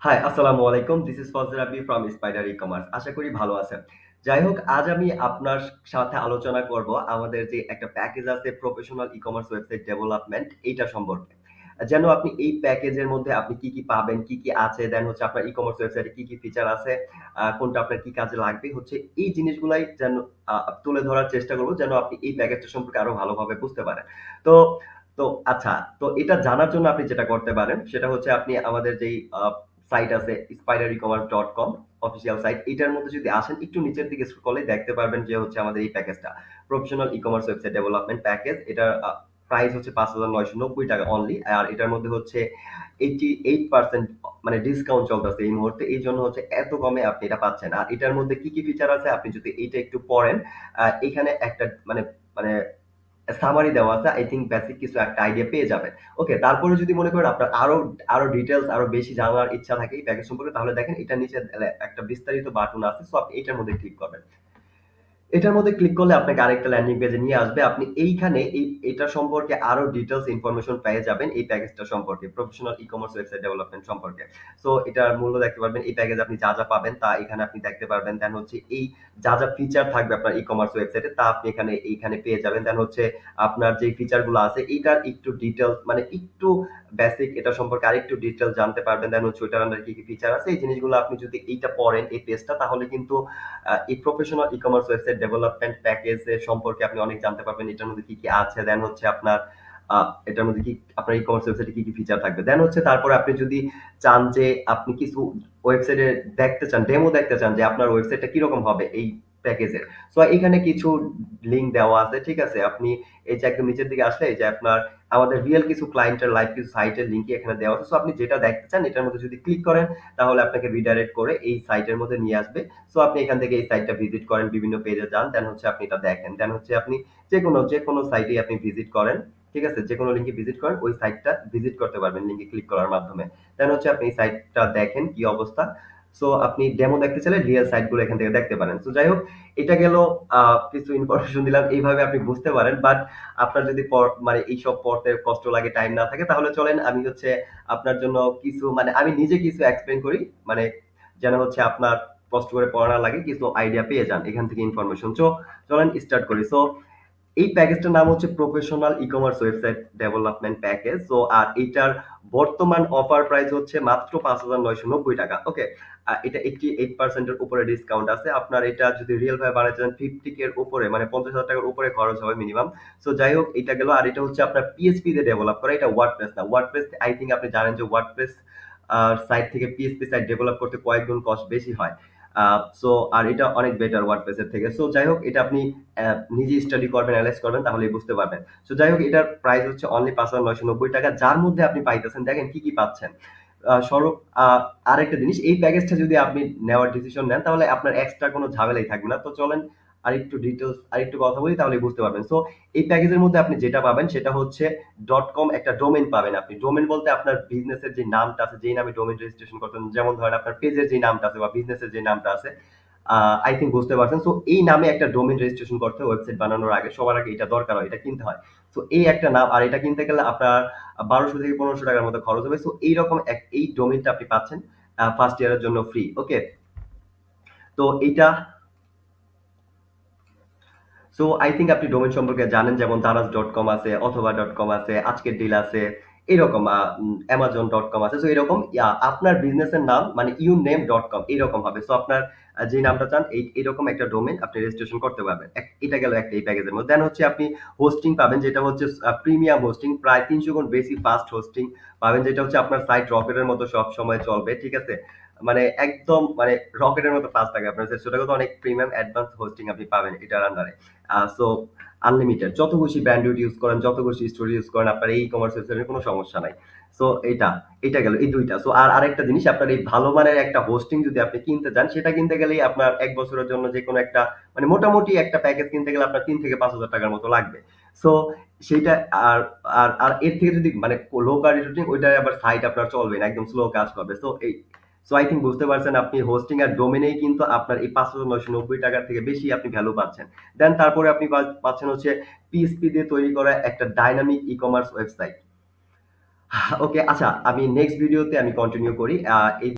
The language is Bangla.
হাই, আসসালামু আলাইকুম। This is Fazal Rabbi from Spider e-commerce. আশা করি ভালো আছেন। যাই হোক, আজ আমি আপনার সাথে আলোচনা করব আমাদের যে একটা প্যাকেজ আছে প্রফেশনাল ই-কমার্স ওয়েবসাইট ডেভেলপমেন্ট এইটা সম্পর্কে। যেন আপনি এই প্যাকেজের মধ্যে আপনি কি পাবেন, কি আছে, দেন হচ্ছে আপনার ই-কমার্স ওয়েবসাইটে কি ফিচার আছে, কোনটা আপনার কি কাজে লাগবে হচ্ছে এই জিনিসগুলাই যেন আ তুলে ধরার চেষ্টা করব যেন আপনি এই প্যাকেজটা সম্পর্কে আরো ভালোভাবে বুঝতে পারেন। তো তো আচ্ছা, তো এটা জানার জন্য আপনি যেটা করতে পারেন সেটা হচ্ছে আপনি আমাদের যেই সাইট আছে spiderecommerce.com অফিসিয়াল সাইট। এটার মধ্যে যদি আসেন একটু নিচের দিকে স্ক্রল করলে দেখতে পারবেন যে হচ্ছে আমাদের এই প্যাকেজটা। Professional e-commerce website development package. এটার প্রাইস হচ্ছে ৳৫,৯৯০ অনলি। আর এটার মধ্যে হচ্ছে 88% মানে ডিসকাউন্ট চলতেছে এই মুহূর্তে। এইজন্য হচ্ছে এত কমে আপনি এটা পাচ্ছেন। আর এটার মধ্যে কি ফিচার আছে আপনি যদি এইটা একটু পড়েন, এখানে একটা মানে মানে সামারি দেওয়া আছে। আই থিংক বেসিক কিছু একটা আইডিয়া পেয়ে যাবেন। ওকে, তারপরে যদি মনে করেন আপনার আরো ডিটেইলস আরো বেশি জানার ইচ্ছা থাকে এই প্যাকেজ সম্পর্কে তাহলে দেখেন এটার নিচে একটা বিস্তারিত বাটন আছে। সো আপনি এটার মধ্যে ক্লিক করবেন। এটার মধ্যে ক্লিক করলে আপনাকে আরেকটা ল্যান্ডিং পেজে নিয়ে আসবে। আপনি এইখানে এটা সম্পর্কে আরো ডিটেইলস ইনফরমেশন পেয়ে যাবেন এই প্যাকেজটা সম্পর্কে, প্রফেশনাল ই-কমার্স ওয়েবসাইট ডেভেলপমেন্ট সম্পর্কে। সো এটার মূল্য দেখতে পারবেন। এই প্যাকেজে আপনি যা পাবেন তা এখানে আপনি দেখতে পারবেন। দেন হচ্ছে এই যা ফিচার থাকবে আপনার ই-কমার্স ওয়েবসাইটে তা আপনি এইখানে পেয়ে যাবেন। দেন হচ্ছে আপনার যে ফিচার গুলো আছে এটার একটু ডিটেইলস মানে একটু বেসিক এটা সম্পর্কে আরেকটু ডিটেইলস জানতে পারবেন। দেন হচ্ছে ওইটার আন্ডারে কি ফিচার আছে এই জিনিসগুলো আপনি যদি এইটা পড়েন এই পেজটা তাহলে কিন্তু এই প্রফেশনাল ই-কমার্স ওয়েবসাইট ডেভেলপমেন্ট প্যাকেজের সম্পর্কে আপনি অনেক জানতে পারবেন। এটার মধ্যে কি আছে, দেন হচ্ছে আপনার এটার মধ্যে আপনার ই-কমার্স ওয়েবসাইটে কি ফিচার থাকবে। দেন হচ্ছে তারপরে আপনি যদি চান যে আপনি কিছু ওয়েবসাইটে দেখতে চান, ডেমো দেখতে চান যে আপনার ওয়েবসাইটটা কিরকম হবে এই প্যাকেজের। সো এখানে কিছু লিঙ্ক দেওয়া আছে, ঠিক আছে? আপনি এই যে একদম নিচের দিকে আসলে এই যে আপনার আমাদের রিয়েল কিছু ক্লায়েন্টের লাইভ কিছু সাইটের লিঙ্কই এখানে দেওয়া আছে। সো আপনি যেটা দেখতে চান এটার মধ্যে যদি ক্লিক করেন তাহলে আপনাকে রিডাইরেক্ট করে এই সাইটের মধ্যে নিয়ে আসবে। সো আপনি এখান থেকে এই সাইটটা ভিজিট করেন, বিভিন্ন পেজে যান, দেন হচ্ছে আপনি এটা দেখেন। দেন হচ্ছে আপনি যেকোনো সাইটেই আপনি ভিজিট করেন। ঠিক আছে? যেকোনো লিঙ্কে ভিজিট করেন, ওই সাইটটা ভিজিট করতে পারবেন লিঙ্কে ক্লিক করার মাধ্যমে। দেন হচ্ছে আপনি এই সাইটটা দেখেন কি অবস্থা। সো আপনি ডেমো দেখতে চাইলে রিয়েল সাইট গুলো এখান থেকে দেখতে পারেন। সো যাই হোক, এটা গেল কিছু ইনফরমেশন দিলাম। এইভাবে আপনি বুঝতে পারেন। বাট আপনার যদি মানে এইসব পড়তে কষ্ট লাগে, টাইম না থাকে তাহলে চলেন আমি হচ্ছে আপনার জন্য কিছু মানে আমি নিজে কিছু এক্সপ্লেইন করি। মানে যেন হচ্ছে আপনার কষ্ট করে পড়া না লাগে, কিছু আইডিয়া পেয়ে যান এখান থেকে ইনফরমেশন। চলেন স্টার্ট করি। সো এই প্যাকেজটার নাম হচ্ছে professional e-commerce website development package. So আর এইটার বর্তমান অফার প্রাইস হচ্ছে মাত্র ৳৫,৯৯০। ওকে, এটা 88% এর উপরে ডিসকাউন্ট আছে। আপনার এটা যদি রিয়েল ভাবে বানাতে চান 50K এর উপরে মানে ৳৫০,০০০ উপরে খরচ হবে মিনিমাম। সো যাই হোক, এটা গেল। আর এটা হচ্ছে আপনার পিএইচপি দিয়ে ডেভেলপ করা। এটা ওয়ার্ডপ্রেস না। ওয়ার্ডপ্রেস আই থিংক আপনি জানেন যে ওয়ার্ডপ্রেস সাইট থেকে পিএইচপি সাইট ডেভেলপ করতে কয়েক গুণ কস্ট বেশি হয়। সো আর এটা অনেক বেটার ওয়ার্ডপ্রেস এর থেকে। সো যাই হোক, এটা আপনি নিজে স্টাডি করবেন, এনালাইজ করবেন তাহলেই বুঝতে পারবেন। সো যাই হোক, এটার প্রাইস হচ্ছে অনলি ৳৫,৯৯০, যার মধ্যে আপনি পাইতেছেন দেখেন কি পাচ্ছেন। আ সর্ব আ আরেকটা জিনিস, এই প্যাকেজটা যদি আপনি নেওয়ার ডিসিশন নেন তাহলে আপনার এক্সট্রা কোনো ঝামেলাই থাকবে না। তো চলেন আরেকটু ডিটেইলস আরেকটু কথা বলি তাহলেই বুঝতে পারবেন। সো এই প্যাকেজের মধ্যে আপনি যেটা পাবেন সেটা হচ্ছে .com একটা ডোমেইন পাবেন আপনি। ডোমেইন বলতে আপনার বিজনেসের যে নামটা আছে, যেই নামে ডোমেইন রেজিস্ট্রেশন করতেন, যেমন ধরেন আপনার পেজের যে নামটা আছে বা বিজনেসের যে নামটা আছে, আই থিংক বুঝতে পারছেন। সো এই নামে একটা ডোমেইন রেজিস্ট্রেশন করতে হয় ওয়েবসাইট বানানোর আগে। সবার আগে এটা দরকার হয়, এটা কিনতে হয়। সো এই একটা নাম, আর এটা কিনতে গেলে আপনার ৳১২০০ থেকে ৳১৫০০ মতো খরচ হবে। সো এইরকম এই ডোমেইনটা আপনি পাচ্ছেন ফার্স্ট ইয়ারের জন্য ফ্রি। ওকে? তো এইটা সো আই থিংক আপনি ডোমেইন সম্পর্কে জানেন, যেমন daraz.com আছে, অথবা.com আছে, আজকের ডিল আছে, এরকম amazon.com আছে। সো এরকম আপনার বিজনেসের নাম মানে yourname.com এরকম হবে। সো আপনার যে নামটা চান এরকম একটা ডোমেইন আপনি রেজিস্ট্রেশন করতে পারবেন। এটা গেল একটা এই প্যাকেজের মধ্যে। দেন হচ্ছে আপনি হোস্টিং পাবেন, যেটা হচ্ছে প্রিমিয়াম হোস্টিং, প্রায় ৩০০ গুণ বেশি ফাস্ট হোস্টিং পাবেন, যেটা হচ্ছে আপনার সাইট রকেটের মতো সবসময় চলবে। ঠিক আছে? মানে একদম মানে রকেটের মতো ফাস্ট থাকে আপনার সাইট। সেটা কিন্তু অনেক প্রিমিয়াম অ্যাডভান্স হোস্টিং আপনি পাবেন এটার আন্ডারে। সো আনলিমিটেড যত খুশি ব্যান্ডউইথ ইউজ করেন, যত খুশি স্টোরেজ ইউজ করেন, আপনার এই ই-কমার্স ওয়েবসাইটের কোনো সমস্যা নাই। সো এটা গেল এই ২ টা। সো আর আরেকটা জিনিস, আপনার এই ভালো মানের একটা হোস্টিং যদি আপনি কিনতে চান, সেটা কিনতে গেলেই আপনার ১ বছরের জন্য যেকোনো একটা মানে মোটামুটি একটা প্যাকেজ কিনতে গেলে আপনার ৳৩,000 থেকে ৳৫,০০০ মতো লাগবে। সো সেইটা আর আর এর থেকে যদি মানে লো কোয়ালিটি হোস্টিং ওইটায় আবার সাইট আপনার চলবে না, একদম স্লো কাজ করবে। সো আই থিংক বুঝতে পারছেন আপনি হোস্টিং আর ডোমেইনেই কিন্তু আপনার এই ৳৫,৯৯০ থেকে বেশি আপনি ভ্যালু পাচ্ছেন। দেন তারপরে আপনি পাচ্ছেন হচ্ছে পিএইচপি দিয়ে তৈরি করা একটা ডাইনামিক ই-কমার্স ওয়েবসাইট। ওকে, আচ্ছা আমি নেক্সট ভিডিওতে আমি কন্টিনিউ করি। এই